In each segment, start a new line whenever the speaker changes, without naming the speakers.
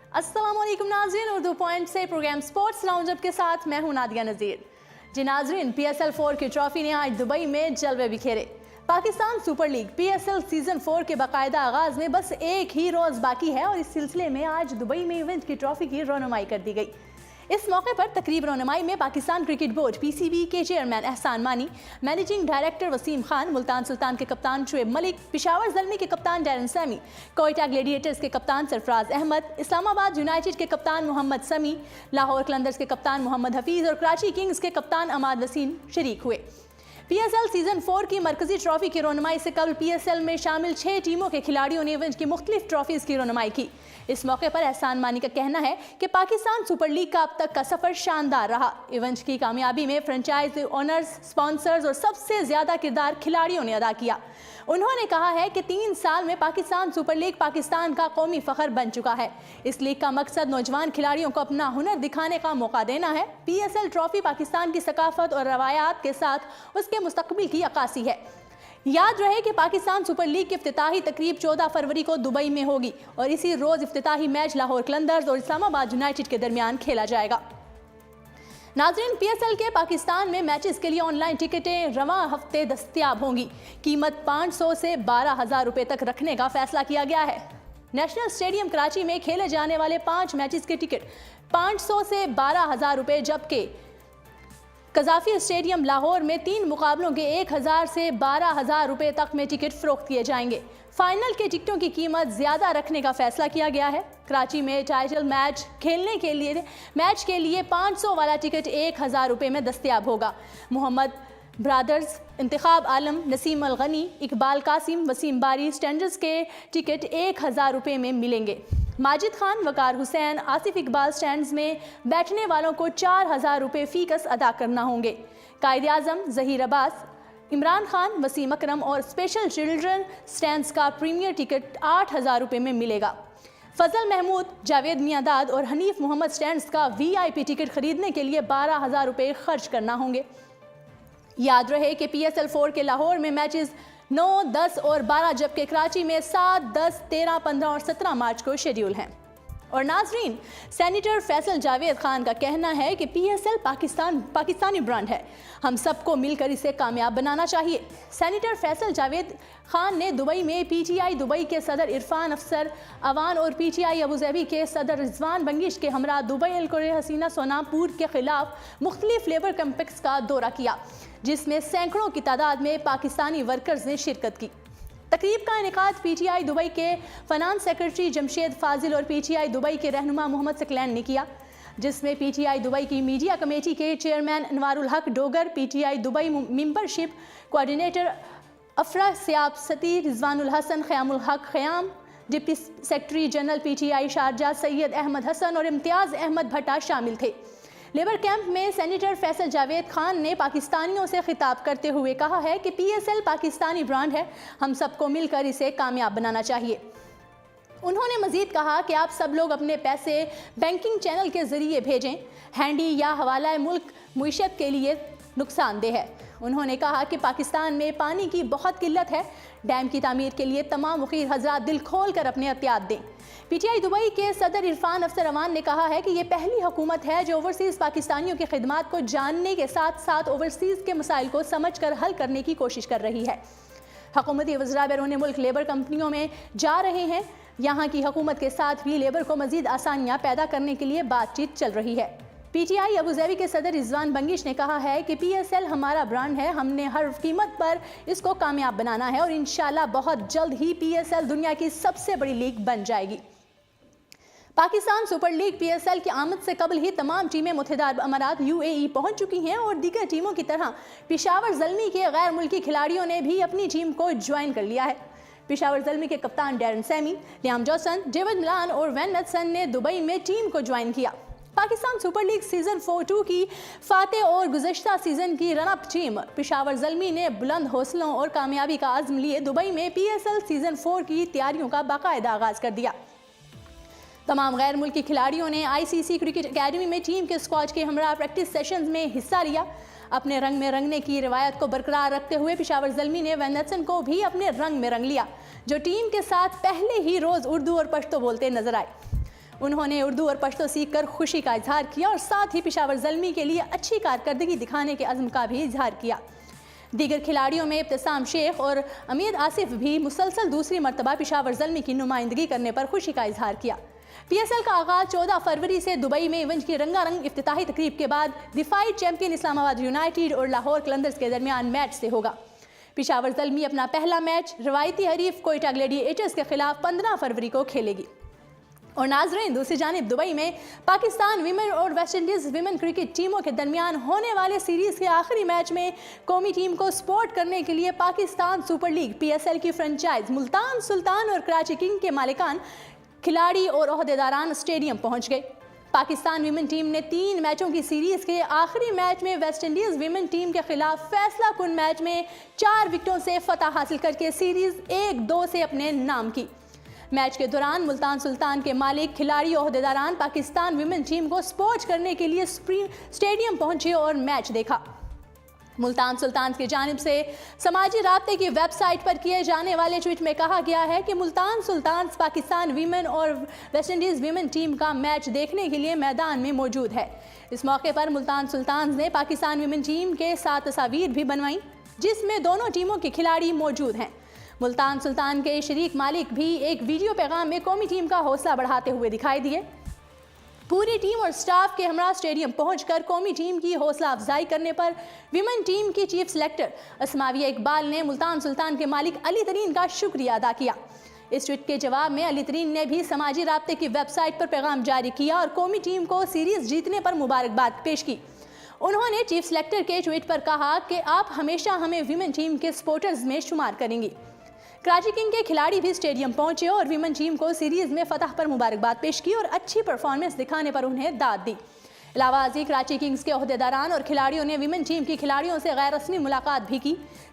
अस्सलामुअलैकुम नाज़रीन, उर्दू पॉइंट से प्रोग्राम स्पोर्ट्स राउंडअप के साथ मैं हूं नादिया नज़ीर। जी नाज़रीन, PSL 4 की ट्रॉफी ने आज दुबई में जलवे बिखेरे। Pakistan super league PSL season 4 के बाकायदा आगाज में बस एक ही रोज बाकी है और इस सिलसिले में आज दुबई में इवेंट की ट्रॉफी की रौनमाई कर दी गई। इस मौके पर तकरीब रौनमाई में पाकिस्तान क्रिकेट बोर्ड PCB के चेयरमैन एहसान मानी, मैनेजिंग डायरेक्टर वसीम खान, मुल्तान सुल्तान के कप्तान शुएब मलिक, पिशावर ज़ल्मी के कप्तान डैरन सैमी, कोयटा ग्लेडिएटर्स के कप्तान सरफराज अहमद, इस्लामाबाद यूनाइटेड के कप्तान मोहम्मद समी, लाहौर कलंदर्स के कप्तान मोहम्मद हफीज़ और कराची किंग्स के कप्तान अमाद वसीम शरीक हुए। PSL सीजन 4 की मरकजी ट्रॉफी की रौनमाई से कबल PSL में शामिल 6 टीमों के खिलाड़ियों ने इवेंट की मुख्तलिफ ट्रॉफीज की रौनमाई की। इस मौके पर एहसान मानी का कहना है कि पाकिस्तान सुपर लीग का अब तक का सफर शानदार रहा। इवेंट की कामयाबी में फ्रेंचाइज ओनर्स, स्पॉन्सर्स और सबसे ज्यादा किरदार खिलाड़ियों ने अदा किया। उन्होंने कहा है कि 3 साल में पाकिस्तान सुपर लीग पाकिस्तान का कौमी फखर बन चुका है। इस लीग का मकसद नौजवान खिलाड़ियों को अपना हुनर दिखाने का मौका देना है। PSL ट्रॉफी पाकिस्तान की सकाफत और रवायात के साथ उसके मुस्तकबिल की अक्कासी है। याद रहे कि पाकिस्तान सुपर लीग की इफ्तिताही तकरीब 14 फरवरी को दुबई में होगी और इसी रोज इफ्तिताही मैच लाहौर कलंदर्स और इस्लामाबाद यूनाइटेड के दरमियान खेला जाएगा। नाज़रीन, PSL के पाकिस्तान में मैचेस के लिए ऑनलाइन टिकटें रवां हफ्ते दस्तयाब होंगी। कीमत 500 से 12,000 रुपए तक रखने का फैसला किया गया है। नेशनल स्टेडियम कराची में खेले जाने वाले 5 मैचेस के टिकट 500 से 12,000 रुपए, जबकि कजाफी स्टेडियम लाहौर में 3 मुकाबलों के 1,000 से 12,000 रुपए तक में टिकट फरोख्त किए जाएंगे। फाइनल के टिकटों की कीमत ज्यादा रखने का फैसला किया गया है। कराची में टाइटल मैच खेलने के लिए 500 वाला टिकट 1,000 रुपए में दस्तयाब होगा। मोहम्मद ब्रादर्स, इंतखाब आलम, नसीम अल गनी, इकबाल कासिम, वसीम बारी स्टैंडर्ड्स के टिकट 1,000 रुपए में मिलेंगे। माजिद खान, वकार हुसैन, आसिफ इकबाल स्टैंड्स में बैठने वालों को 4,000 रुपए फीकस अदा करना होंगे। कायद आजम, जहीर अब्बास, इमरान खान, वसीम अकरम और स्पेशल चिल्ड्रन स्टैंड्स का प्रीमियर टिकट 8,000 रुपए में मिलेगा। फजल महमूद, जावेद मियांदाद और हनीफ मोहम्मद स्टैंड्स का VIP टिकट खरीदने के लिए 12,000 रुपए खर्च करना होंगे। याद रहे कि PSL 4 के लाहौर में मैचेस 9, 10 और 12, जबकि कराची में 7, 10, 13, 15 और 17 मार्च को शेड्यूल हैं। और नाजरीन, सेनेटर फैसल जावेद खान का कहना है कि PSL पाकिस्तानी ब्रांड है, हम सबको मिलकर इसे कामयाब बनाना चाहिए। सेनेटर फैसल जावेद खान ने दुबई में PTI दुबई के सदर इरफान अफसर अवान और PTI अबूजहबी के सदर रिजवान बंगिश के हमरा दुबई अलकुरे हसीना सोनापुर के खिलाफ मुख्तलिफ लेबर कैंपेक्स का दौरा किया, जिसमें सैकड़ों की तादाद में पाकिस्तानी वर्कर्स ने शिरकत की। तकरीब का इनेकाद PTI दुबई के फाइनेंस सेक्रेटरी जमशेद फाजिल और PTI दुबई के रहनुमा मोहम्मद सकलैन ने किया, जिसमें PTI दुबई की मीडिया कमेटी के chairman Anwarul Haq Dogar, PTI Dubai membership coordinator Afra Siyab Sati, Rizwanul Hasan, Khayamul Haq Khayam, deputy secretary general PTI Sharjah Syed Ahmed Hasan और इम्तियाज़ अहमद भट्टा शामिल थे। लेबर कैंप में सेनेटर फैसल जावेद खान ने पाकिस्तानियों से खिताब करते हुए कहा है कि PSL पाकिस्तानी ब्रांड है, हम सबको मिलकर इसे कामयाब बनाना चाहिए। उन्होंने मजीद कहा कि आप सब लोग अपने पैसे बैंकिंग चैनल के जरिए भेजें, हैंडी या हवाला मुल्क मुईशत के लिए नुकसानदेह है। उन्होंने कहा कि पाकिस्तान में पानी की बहुत किल्लत है, डैम की तामीर के लिए तमाम वकील हजरात दिल खोल कर अपने एहतियात दें। PTI दुबई के सदर इरफान अफसर अमान ने कहा है कि ये पहली हुकूमत है जो ओवरसीज़ पाकिस्तानियों की खिदमात को जानने के साथ साथ ओवरसीज़ के मसाइल को समझ कर हल करने की कोशिश कर रही है। हुकूमती वज़रा बैरून मुल्क लेबर कंपनियों में जा रहे हैं। यहाँ की हुकूमत के साथ भी लेबर को मज़ीद आसानियाँ पैदा करने के लिए बातचीत चल रही है। PTI अबूजहबी के सदर रिजवान बंगिश ने कहा है कि PSL हमारा ब्रांड है, हमने हर कीमत पर इसको कामयाब बनाना है और इंशाल्लाह बहुत जल्द ही PSL दुनिया की सबसे बड़ी लीग बन जाएगी। पाकिस्तान सुपर लीग PSL की आमद से कबल ही तमाम टीमें मुत्तहिदा अरब अमारात UAE पहुंच चुकी हैं और दीगर टीमों की तरह पिशावर ज़ल्मी के गैर मुल्की खिलाड़ियों ने भी अपनी टीम को ज्वाइन कर लिया है। पिशावर ज़ल्मी के कप्तान Darren Sami, Liam Jason, David मिलान और वैन मेथसन ने दुबई में टीम को ज्वाइन किया। पाकिस्तान सुपर लीग सीजन 4-2 की फातेह और गुज़श्ता सीजन की रनअप टीम पिशावर ज़ल्मी ने बुलंद हौसलों और कामयाबी का आज़म लिए दुबई में PSL सीजन 4 की तैयारियों का बाकायदा आगाज़ कर दिया। तमाम गैर मुल्की खिलाड़ियों ने ICC क्रिकेट एकेडमी में टीम के स्क्वाड के हमरा प्रैक्टिस सेशंस में हिस्सा लिया। अपने रंग में रंगने की रिवायत को बरकरार रखते हुए पिशावर ज़ल्मी ने वैन मेथसन को भी अपने रंग में रंग लिया, जो टीम के साथ पहले ही रोज़ उर्दू और पश्तो बोलते नजर आए। उन्होंने उर्दू और पश्तो सीखकर खुशी का इजहार किया और साथ ही पेशावर ज़ल्मी के लिए अच्छी कारकर्दगी दिखाने के अज़्म का भी इजहार किया। दीगर खिलाड़ियों में इब्तिसाम शेख और अमीर आसिफ भी मुसलसल दूसरी मरतबा पेशावर ज़ल्मी की नुमाइंदगी करने पर खुशी का इजहार किया। PSL का आगाज 14 फरवरी से दुबई में इवेंट की रंगारंग इफ्तिताही तकरीब के बाद डिफाइड चैंपियन इस्लामाबाद यूनाइटेड और लाहौर कलंदर्स के दरमियान मैच से होगा। पेशावर ज़ल्मी अपना पहला मैच रवायती हरीफ कोयटा ग्लेडिएटर्स के खिलाफ 15 फरवरी को खेलेगी। और नाजरीन, दूसरी जानिब दुबई में पाकिस्तान विमेन और वेस्ट इंडीज़ विमेन क्रिकेट टीमों के दरमियान होने वाले सीरीज़ के आखिरी मैच में कौमी टीम को सपोर्ट करने के लिए पाकिस्तान सुपर लीग PSL की फ्रेंचाइज मुल्तान सुल्तान और कराची किंग के मालिकान, खिलाड़ी और ओहदेदारान स्टेडियम पहुंच गए। पाकिस्तान विमेन टीम ने 3 मैचों की सीरीज़ के आखिरी मैच में वेस्ट इंडीज़ विमेन टीम के खिलाफ फैसला कुन मैच में 4 विकेटों से फतह हासिल करके सीरीज़ 1-2 से अपने नाम की। मैच के दौरान मुल्तान सुल्तान के मालिक, खिलाड़ी, ओहदेदारान पाकिस्तान विमेन टीम को सपोर्ट करने के लिए स्टेडियम पहुंचे और मैच देखा। मुल्तान सुल्तान की जानिब से समाजी राब्ते की वेबसाइट पर किए जाने वाले ट्वीट में कहा गया है कि मुल्तान सुल्तान पाकिस्तान विमेन और वेस्ट इंडीज़ विमेन टीम का मैच देखने के लिए मैदान में मौजूद है। इस मौके पर मुल्तान सुल्तान ने पाकिस्तान विमेन टीम के साथ तस्वीर भी बनवाई जिसमें दोनों टीमों के खिलाड़ी मौजूद हैं। मुल्तान सुल्तान के शरीक मालिक भी एक वीडियो पैगाम में कौमी टीम का हौसला बढ़ाते हुए दिखाई दिए। पूरी टीम और स्टाफ के हमरा स्टेडियम पहुंचकर कौमी टीम की हौसला अफजाई करने पर विमेन टीम की चीफ सेलेक्टर असमाविया इकबाल ने मुल्तान सुल्तान के मालिक अली तरीन का शुक्रिया अदा किया। इस ट्वीट के जवाब में अली तरीन ने भी समाजी राब्ते की वेबसाइट पर पैगाम जारी किया और कौमी टीम को सीरीज जीतने पर मुबारकबाद पेश की। उन्होंने चीफ सेलेक्टर के ट्वीट पर कहा कि आप हमेशा हमें विमेन टीम के सपोर्टर्स में शुमार करेंगी। कराची किंग के खिलाड़ी भी स्टेडियम पहुंचे और विमेन टीम को सीरीज में फतह पर मुबारकबाद पेश की और अच्छी परफॉर्मेंस दिखाने पर उन्हें दाद दी। इलावाजी कराची किंग्स के ओहदेदारान और खिलाड़ियों ने विमेन टीम की खिलाड़ियों से गैर रस्मी मुलाकात भी की।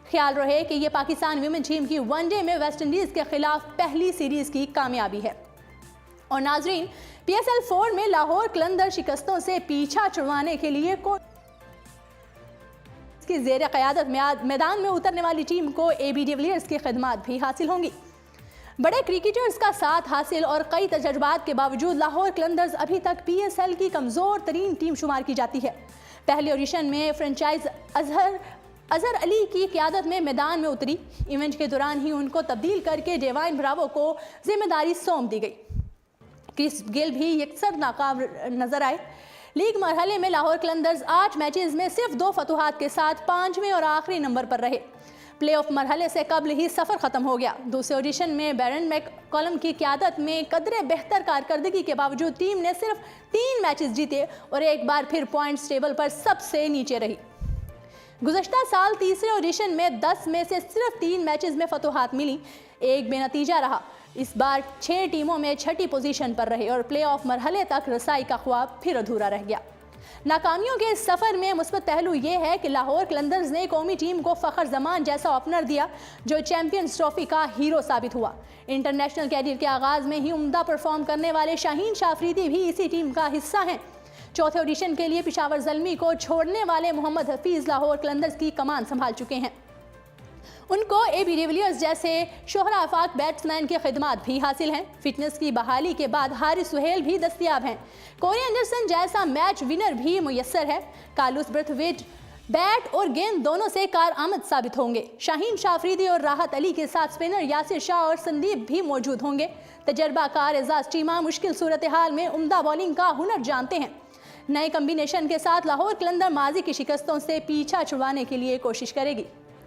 ख्याल रहे कि ये पाकिस्तान विमेन टीम की वनडे में वेस्ट इंडीज़ के खिलाफ पहली सीरीज की कामयाबी है। और नाजरीन, PSL 4 में लाहौर कलंदर शिकस्तों से पीछा छुड़वाने के लिए की ज़ेर क़यादत मैदान में उतरने वाली टीम को AB डिविलियर्स की खिदमत भी हासिल होंगी। बड़े क्रिकेटर्स का साथ हासिल और कई तजर्बात के बावजूद लाहौर कलंदर्स अभी तक PSL की कमज़ोर तरीन टीम शुमार की जाती है। पहले ऑडिशन में फ्रेंचाइज अजहर अली की क़यादत में मैदान में उतरी। इवेंट के दौरान ही उनको तब्दील करके डेवाइन ब्रावो को जिम्मेदारी सौंप दी गई। क्रिस गेल भी यकसर नाकाम नजर आए। लीग मरहले में लाहौर कलंदर्स 8 मैचेस में सिर्फ 2 फतुहात के साथ 5वें और आखिरी नंबर पर रहे। प्लेऑफ मरहले से कबल ही सफ़र ख़त्म हो गया। दूसरे ऑडिशन में बैरन मैककॉलम की क़यादत में कदरे बेहतर कारकर्दगी के बावजूद टीम ने सिर्फ 3 मैचेस जीते और एक बार फिर पॉइंट्स टेबल पर सबसे नीचे रही। गुज़श्ता साल तीसरे ऑडिशन में 10 में से सिर्फ 3 मैचेस में फतुहात मिली, एक बेनतीजा रहा। इस बार 6 टीमों में छठी पोजीशन पर रहे और प्लेऑफ मरहले तक रसाई का ख्वाब फिर अधूरा रह गया। नाकामियों के इस सफ़र में मुस्बत पहलू ये है कि लाहौर कलंदर्स ने कौमी टीम को फ़खर जमान जैसा ओपनर दिया जो चैंपियंस ट्रॉफी का हीरो साबित हुआ। इंटरनेशनल कैरियर के आगाज़ में ही उम्दा परफॉर्म करने वाले शाहीन शाह अफरीदी भी इसी टीम का हिस्सा हैं। चौथे ऑडिशन के लिए पेशावर ज़ल्मी को छोड़ने वाले मोहम्मद हफीज़ लाहौर कलंदर्स की कमान संभाल चुके हैं। उनको AB डिविलियर्स जैसे शोहरा आफाक बैट्समैन की खिदमत भी हासिल हैं। फिटनेस की बहाली के बाद हारिस सुहेल भी दस्तियाब हैं। कोरी एंडरसन जैसा मैच विनर भी मुयस्सर है। कार्लोस ब्रेथवेट बैट और गेंद दोनों से कारआमद साबित होंगे। शाहीन शाह अफरीदी और राहत अली के साथ स्पिनर यासिर शाह और संदीप भी मौजूद होंगे। तजर्बाकार एजाज चीमा मुश्किल सूरत हाल में उम्दा बॉलिंग का हुनर जानते हैं। नए कम्बिनेशन के साथ लाहौर कलंदर माजी की शिकस्तों से पीछा छुड़वाने के लिए कोशिश करेगी।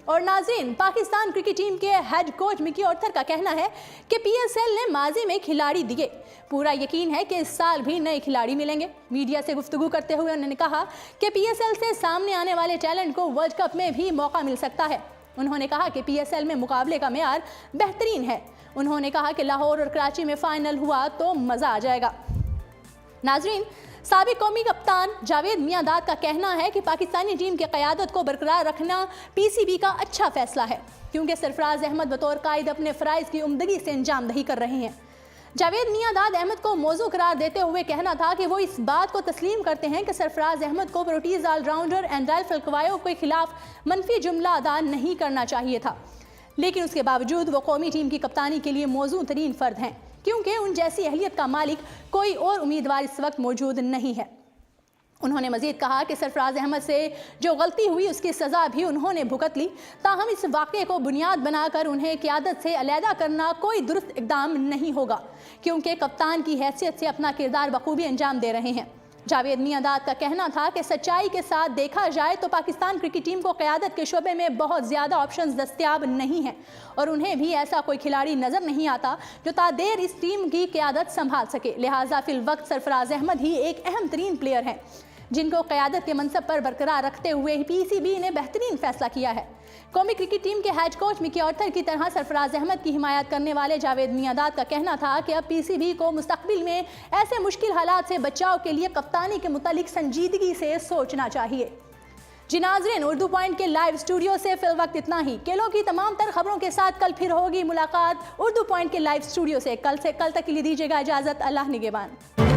और नाज़रीन, पाकिस्तान क्रिकेट टीम के हेड कोच मिकी ऑर्थर का कहना है कि PSL ने माजी में खिलाड़ी दिए, पूरा यकीन है कि इस साल भी नए खिलाड़ी मिलेंगे। मीडिया से गुफ्तगू करते हुए उन्होंने कहा कि PSL से सामने आने वाले टैलेंट को वर्ल्ड कप में भी मौका मिल सकता है। उन्होंने कहा कि PSL में मुकाबले का मेयार बेहतरीन है। उन्होंने कहा कि लाहौर और कराची में फाइनल हुआ तो मज़ा आ जाएगा। नाज़रीन, साबिक कौमी कप्तान जावेद मियांदाद का कहना है कि पाकिस्तानी टीम की क़यादत को बरकरार रखना PCB का अच्छा फैसला है क्योंकि सरफराज अहमद बतौर कायद अपने फ़राइज़ की उम्दगी से अंजामदही कर रहे हैं। जावेद मियांदाद अहमद को मौजू करार देते हुए कहना था कि वो इस बात को तस्लीम करते हैं कि सरफराज अहमद को प्रोटीज़ ऑलराउंडर एंड्राइल फलकवायो के खिलाफ मनफी जुमला अदा नहीं करना चाहिए था, लेकिन उसके बावजूद वो कौमी टीम की कप्तानी के लिए मौजू तरीन फ़र्द हैं क्योंकि उन जैसी अहलियत का मालिक कोई और उम्मीदवार इस वक्त मौजूद नहीं है। उन्होंने मजीद कहा कि सरफराज अहमद से जो गलती हुई उसकी सज़ा भी उन्होंने भुगत ली, ताहम इस वाक़े को बुनियाद बनाकर उन्हें क़यादत से अलहदा करना कोई दुरुस्त इक़दाम नहीं होगा, क्योंकि कप्तान की हैसियत से अपना किरदार बखूबी अंजाम दे रहे हैं। जावेद मियांदाद का कहना था कि सच्चाई के साथ देखा जाए तो पाकिस्तान क्रिकेट टीम को क़यादत के शोबे में बहुत ज़्यादा ऑप्शंस दस्तियाब नहीं हैं और उन्हें भी ऐसा कोई खिलाड़ी नज़र नहीं आता जो तादेर इस टीम की क़यादत संभाल सके। लिहाजा फिल वक्त सरफराज अहमद ही एक अहम तरीन प्लेयर हैं जिनको क़यादत के मनसब पर बरकरार रखते हुए PCB ने बेहतरीन फैसला किया है। कौमी क्रिकेट टीम के हेड कोच मिकी आर्थर की तरह सरफराज अहमद की हिमायत करने वाले जावेद मियांदाद का कहना था कि अब PCB को मुस्तकबिल में ऐसे मुश्किल हालात से बचाव के लिए कप्तानी के मुतालिक संजीदगी से सोचना चाहिए। जी नाज़रीन, उर्दू पॉइंट के लाइव स्टूडियो से फिल वक्त इतना ही। खेलों की तमाम तर खबरों के साथ कल फिर होगी मुलाकात उर्दू पॉइंट के लाइव स्टूडियो से। कल तक के लिए दीजिएगा इजाज़त। अल्लाह निगहबान।